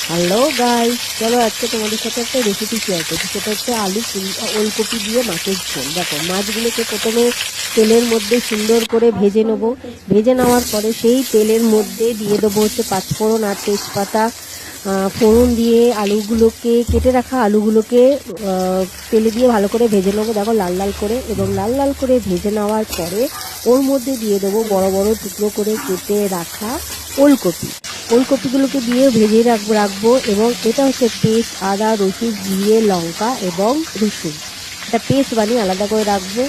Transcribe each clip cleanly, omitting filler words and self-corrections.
Hello guys, চলো আজকে তোমাদের সাথে একটা রেসিপি শেয়ার করছি। সেটা হচ্ছে ওলকপি দিয়ে মাছের ঝোল। দেখো, মাছগুলোকে প্রথমে তেলের মধ্যে সুন্দর করে ভেজে নেবো। ভেজে নেওয়ার পরে সেই তেলের মধ্যে দিয়ে দেবো হচ্ছে পাঁচফোড়ন আর তেজপাতা। ফোড়ন দিয়ে আলুগুলোকে, কেটে রাখা আলুগুলোকে তেলে দিয়ে ভালো করে ভেজে নেবো। দেখো, লাল লাল করে, এবং লাল লাল করে ভেজে নেওয়ার পরে ওর মধ্যে দিয়ে দেবো বড় বড় টুকরো করে কেটে রাখা ওলকপি। ওলকপিগুলোকে দিয়ে ভেজে রাখবো। এবং এটা হচ্ছে পেস্ট, আদা রসুন জিরে লঙ্কা এবং রসুন, এটা পেস্ট বানিয়ে আলাদা করে রাখবো।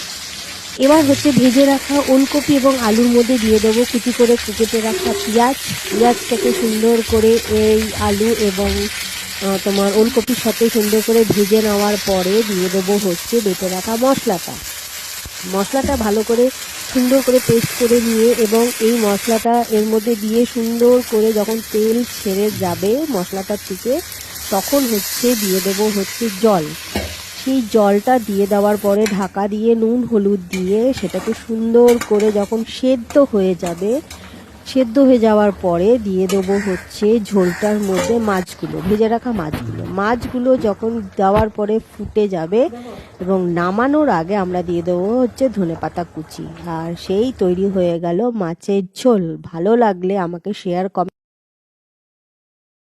এবার হচ্ছে ভেজে রাখা ওলকপি এবং আলুর মধ্যে দিয়ে দেবো কুচি করে কেটে রাখা পেঁয়াজটাকে সুন্দর করে এই আলু এবং তোমার ওলকপির সাথে সুন্দর করে ভেজে নেওয়ার পরে দিয়ে দেবো হচ্ছে বেটে রাখা মশলাটা ভালো করে সুন্দর করে পেস্ট করে নিয়ে, এবং এই মশলাটা এর মধ্যে দিয়ে সুন্দর করে যখন তেল ছেড়ে যাবে মশলাটার থেকে, তখন হচ্ছে দিয়ে দেবো হচ্ছে জল। সেই জলটা দিয়ে দেওয়ার পরে ঢাকা দিয়ে নুন হলুদ দিয়ে সেটাকে সুন্দর করে যখন সেদ্ধ হয়ে যাওয়ার পরে দিয়ে দেবো হচ্ছে ঝোলটার মধ্যে ভেজে রাখা মাছগুলো যখন দেওয়ার পরে ফুটে যাবে, এবং নামানোর আগে আমরা দিয়ে দেবো হচ্ছে ধনেপাতা কুচি। আর সেই তৈরি হয়ে গেল মাছের ঝোল। ভালো লাগলে আমাকে শেয়ার কমেন্ট